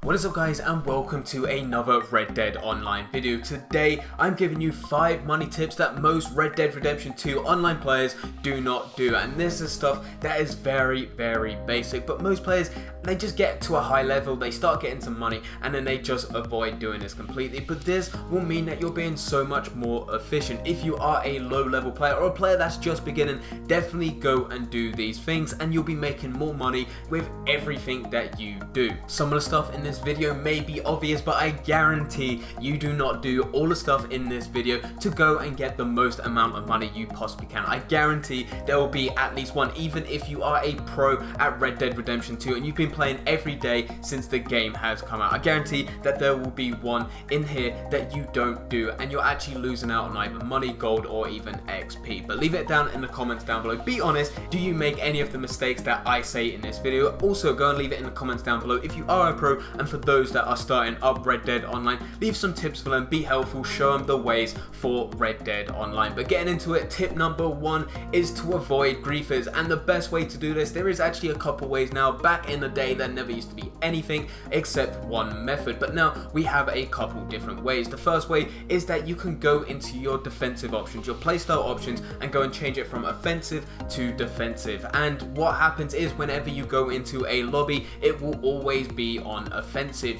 What is up guys, and welcome to another Red Dead Online video. Today I'm giving you 5 money tips that most Red Dead Redemption 2 online players do not do, and this is stuff that is very basic, but most players, they just get to a high level, they start getting some money, and then they just avoid doing this completely. But this will mean that you're being so much more efficient. If you are a low level player or a player that's just beginning, definitely go and do these things and you'll be making more money with everything that you do. Some of the stuff in this video may be obvious, but I guarantee you do not do all the stuff in this video to go and get the most amount of money you possibly can. I guarantee there will be at least one, even if you are a pro at Red Dead Redemption 2 and you've been playing every day since the game has come out. I guarantee that there will be one in here that you don't do and you're actually losing out on either money, gold, or even XP. But leave it down in the comments down below. Be honest, do you make any of the mistakes that I say in this video? Also, go and leave it in the comments down below if you are a pro, and for those that are starting up Red Dead Online, leave some tips for them, be helpful, show them the ways for Red Dead Online. But getting into it, tip number 1 is to avoid griefers, and the best way to do this, there is actually a couple ways now. Back in the day there never used to be anything except one method, but now we have a couple different ways. The first way is that you can go into your defensive options, your playstyle options, and go and change it from offensive to defensive. And what happens is whenever you go into a lobby, it will always be on offensive.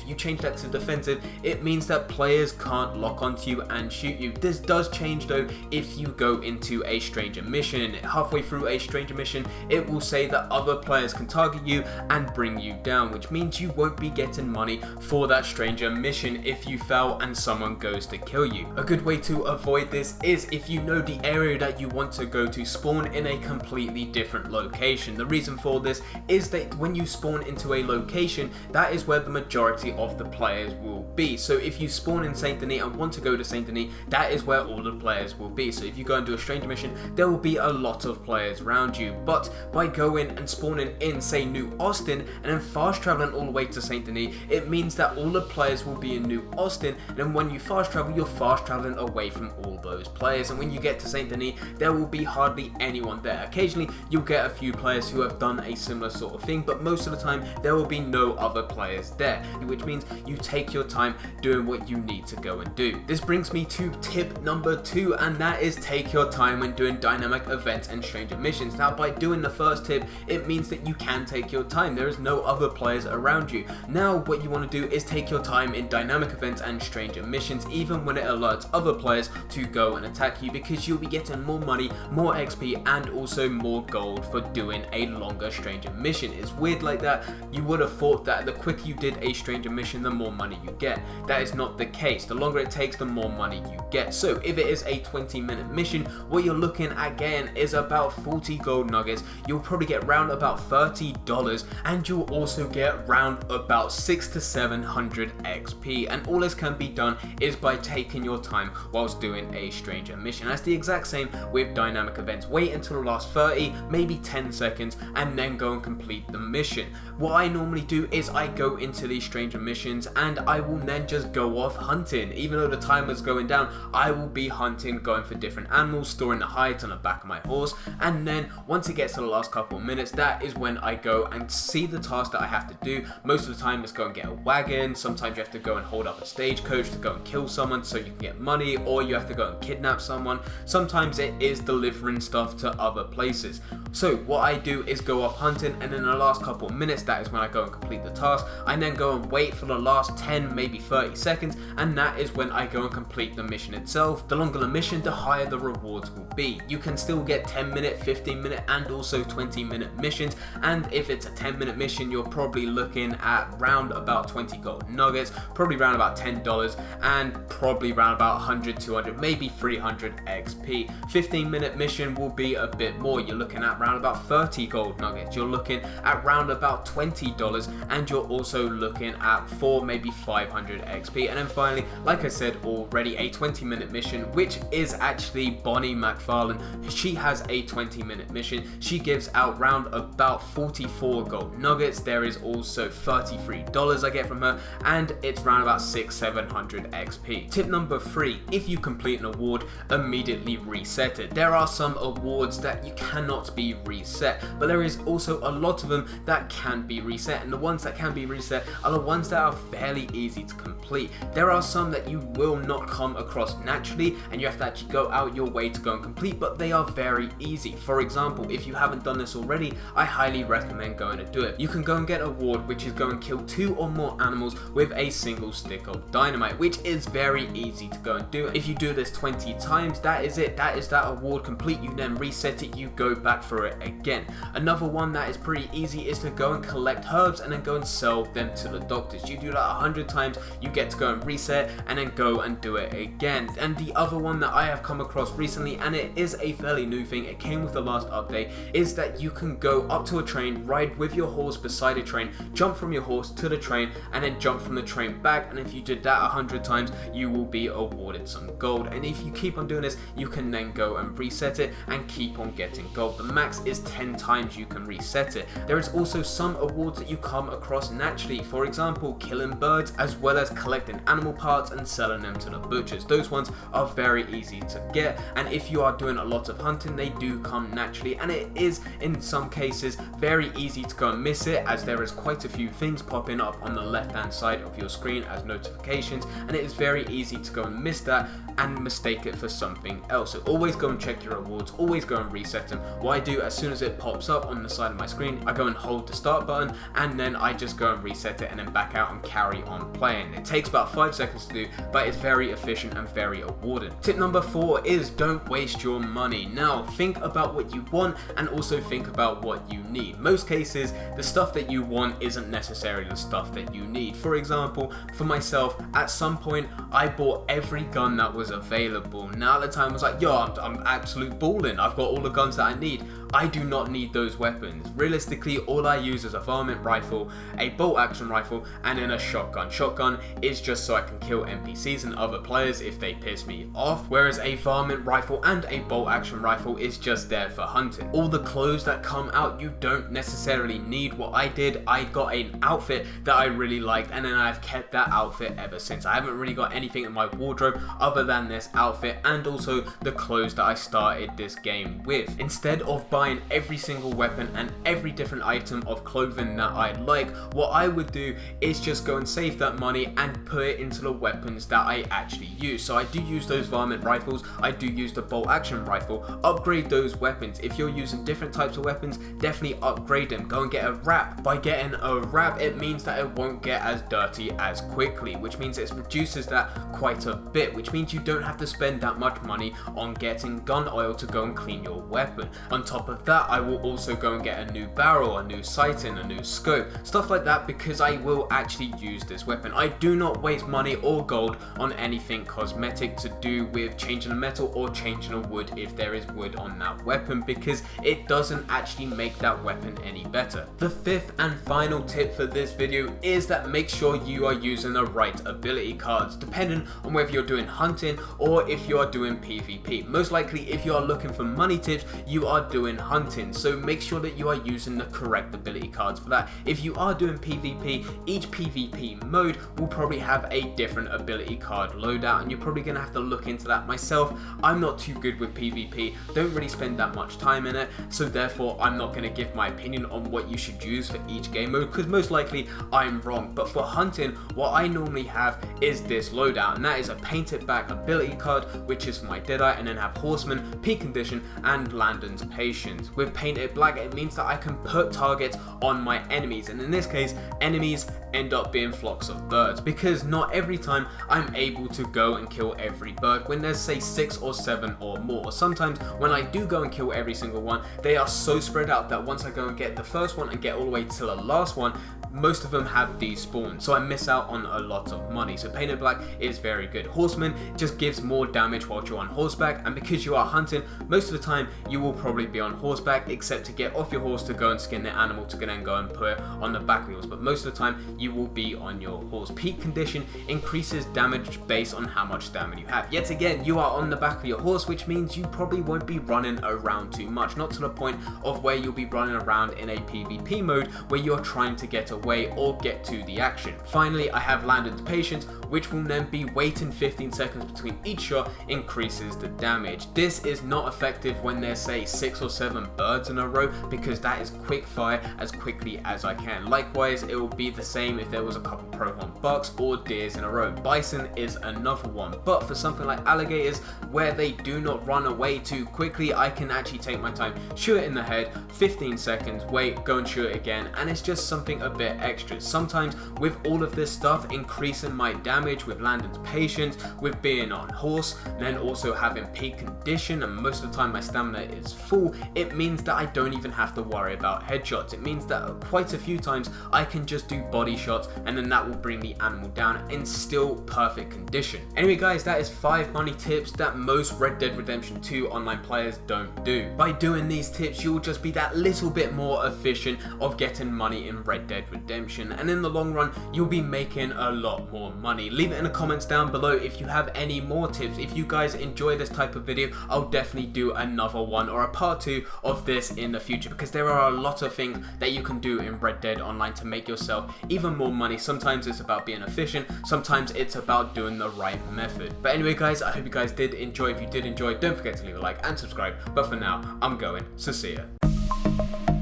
You change that to defensive, it means that players can't lock onto you and shoot you. This does change though if you go into a stranger mission. Halfway through a stranger mission, it will say that other players can target you and bring you down, which means you won't be getting money for that stranger mission if you fail and someone goes to kill you. A good way to avoid this is if you know the area that you want to go to, spawn in a completely different location. The reason for this is that when you spawn into a location, that is where the majority of the players will be. So if you spawn in Saint Denis and want to go to Saint Denis, that is where all the players will be. So if you go and do a stranger mission, there will be a lot of players around you. But by going and spawning in, say, New Austin, and then fast traveling all the way to Saint Denis, it means that all the players will be in New Austin, and then when you fast travel, you're fast traveling away from all those players, and when you get to Saint Denis, there will be hardly anyone there. Occasionally you'll get a few players who have done a similar sort of thing, but most of the time there will be no other players there, which means you take your time doing what you need to go and do. This brings me to tip number 2, and that is take your time when doing dynamic events and stranger missions. Now, by doing the first tip, it means that you can take your time. There is no other players around you. Now what you want to do is take your time in dynamic events and stranger missions, even when it alerts other players to go and attack you, because you'll be getting more money, more XP, and also more gold for doing a longer stranger mission. It's weird like that. You would have thought that the quicker you did a stranger mission, the more money you get. That is not the case. The longer it takes, the more money you get. So if it is a 20-minute mission, what you're looking at getting is about 40 gold nuggets. You'll probably get round about $30, and you'll also get round about 600 to 700 XP. And all this can be done is by taking your time whilst doing a stranger mission. That's the exact same with dynamic events. Wait until the last 30, maybe 10 seconds, and then go and complete the mission. What I normally do is I go into these stranger missions and I will then just go off hunting. Even though the timer's going down, I will be hunting, going for different animals, storing the hides on the back of my horse, and then once it gets to the last couple of minutes, that is when I go and see the task that I have to do. Most of the time it's go and get a wagon. Sometimes you have to go and hold up a stagecoach to go and kill someone so you can get money, or you have to go and kidnap someone. Sometimes it is delivering stuff to other places. So what I do is go off hunting, and in the last couple of minutes, that is when I go and complete the task. I then go and wait for the last 10, maybe 30 seconds, and that is when I go and complete the mission itself. The longer the mission, the higher the rewards will be. You can still get 10-minute, 15-minute, and also 20-minute missions, and if it's a 10-minute mission, you're probably looking at round about 20 gold nuggets, probably round about $10, and probably round about 100, 200, maybe 300 XP. 15-minute mission will be a bit more. You're looking at round about 30 gold nuggets. You're looking at round about $20, and you're also looking at 4, maybe 500 XP. And then finally, like I said already, a 20-minute mission, which is actually Bonnie McFarlane. She has a 20-minute mission. She gives out round about 44 gold nuggets. There is also $33 I get from her, and it's round about 600-700 XP. Tip number 3, if you complete an award, immediately reset it. There are some awards that you cannot be reset, but there is also a lot of them that can be reset, and the ones that can be reset are the ones that are fairly easy to complete. There are some that you will not come across naturally and you have to actually go out your way to go and complete, but they are very easy. For example, if you haven't done this already, I highly recommend going to do it. You can go and get an award which is go and kill 2 or more animals with a single stick of dynamite, which is very easy to go and do. If you do this 20 times, that is it. That is that award complete. You then reset it, you go back for it again. Another one that is pretty easy is to go and collect herbs and then go and sell them to the doctors. You do that 100 times, you get to go and reset and then go and do it again. And the other one that I have come across recently, and it is a fairly new thing, it came with the last update, is that you can go up to a train, ride with your horse beside a train, jump from your horse to the train, and then jump from the train back. And if you did that 100 times, you will be awarded some gold. And if you keep on doing this, you can then go and reset it and keep on getting gold. The max is 10 times you can reset it. There is also some awards that you come across naturally, for example killing birds, as well as collecting animal parts and selling them to the butchers. Those ones are very easy to get, and if you are doing a lot of hunting, they do come naturally, and it is in some cases very easy to go and miss it, as there is quite a few things popping up on the left hand side of your screen as notifications, and it is very easy to go and miss that and mistake it for something else. So always go and check your rewards, always go and reset them. What I do, as soon as it pops up on the side of my screen, I go and hold the start button, and then I just go and reset it and then back out and carry on playing. It takes about 5 seconds to do, but it's very efficient and very rewarding. Tip number 4 is don't waste your money. Now think about what you want and also think about what you need. Most cases, the stuff that you want isn't necessarily the stuff that you need. For example, for myself, at some point I bought every gun that was available. Now at the time I was like, yo, I'm absolute balling, I've got all the guns that I need. I do not need those weapons. Realistically, all I use is a varmint rifle, a bolt action rifle, and then a shotgun. Shotgun is just so I can kill NPCs and other players if they piss me off, whereas a varmint rifle and a bolt action rifle is just there for hunting. All the clothes that come out, you don't necessarily need. What I did, I got an outfit that I really liked, and then I've kept that outfit ever since. I haven't really got anything in my wardrobe other than this outfit and also the clothes that I started this game with. Instead of buying every single weapon and every different item of clothing that I like, what I would do is just go and save that money and put it into the weapons that I actually use. So I do use those varmint rifles, I do use the bolt action rifle. Upgrade those weapons. If you're using different types of weapons, definitely upgrade them. Go and get a wrap. By getting a wrap, it means that it won't get as dirty as quickly, which means it reduces that quite a bit, which means you don't have to spend that much money on getting gun oil to go and clean your weapon. On top of that, I will also go and get a new barrel, a new sighting, a new scope, stuff like that, because I will actually use this weapon. I do not waste money or gold on anything cosmetic to do with changing a metal or changing a wood if there is wood on that weapon, because it doesn't actually make that weapon any better. The 5th and final tip for this video is that make sure you are using the right ability cards, depending on whether you're doing hunting or if you are doing PvP. Most likely, if you are looking for money tips, you are doing hunting, so make sure that you are using the correct ability cards for that. If you are doing PvP, each PvP mode will probably have a different ability card loadout, and you're probably going to have to look into that. Myself, I'm not too good with PvP, don't really spend that much time in it, so therefore I'm not going to give my opinion on what you should use for each game mode, because most likely I'm wrong. But for hunting, what I normally have is this loadout, and that is a painted back ability card, which is for my Deadeye, and then have Horseman, Peak Condition, and Landon's Patience. With painted black, it means that I can put targets on my enemies, and in this case, enemies end up being flocks of birds, because not every time I'm able to go and kill every bird when there's say 6 or 7 or more. Sometimes when I do go and kill every single one, they are so spread out that once I go and get the first one and get all the way to the last one, most of them have despawned, so I miss out on a lot of money. So painted black is very good. Horseman just gives more damage while you're on horseback, and because you are hunting, most of the time you will probably be on horseback, except to get off your horse to go and skin the animal to then go and put it on the back wheels, but most of the time you will be on your horse. Peak Condition increases damage based on how much stamina you have. Yet again, you are on the back of your horse, which means you probably won't be running around too much, not to the point of where you'll be running around in a PvP mode where you're trying to get away or get to the action. Finally, I have Landon's Patience, which will then be waiting 15 seconds between each shot, increases the damage. This is not effective when there's say 6 or 7 birds in a row, because that is quick fire as quickly as I can. Likewise, it will be the same game if there was a couple Prohorn bucks or deers in a row. Bison is another one, but for something like alligators where they do not run away too quickly, I can actually take my time, shoot it in the head, 15 seconds, wait, go and shoot it again, and it's just something a bit extra. Sometimes with all of this stuff, increasing my damage with Landon's patience, with being on horse, then also having peak condition, and most of the time my stamina is full, it means that I don't even have to worry about headshots. It means that quite a few times I can just do body shots and then that will bring the animal down in still perfect condition. Anyway guys, that is 5 money tips that most Red Dead Redemption 2 online players don't do. By doing these tips, you'll just be that little bit more efficient of getting money in Red Dead Redemption, and in the long run you'll be making a lot more money. Leave it in the comments down below if you have any more tips. If you guys enjoy this type of video, I'll definitely do another one or a part 2 of this in the future, because there are a lot of things that you can do in Red Dead Online to make yourself even more money. Sometimes it's about being efficient, sometimes it's about doing the right method. But anyway guys, I hope you guys did enjoy. If you did enjoy, don't forget to leave a like and subscribe. But for now, I'm going, so see ya.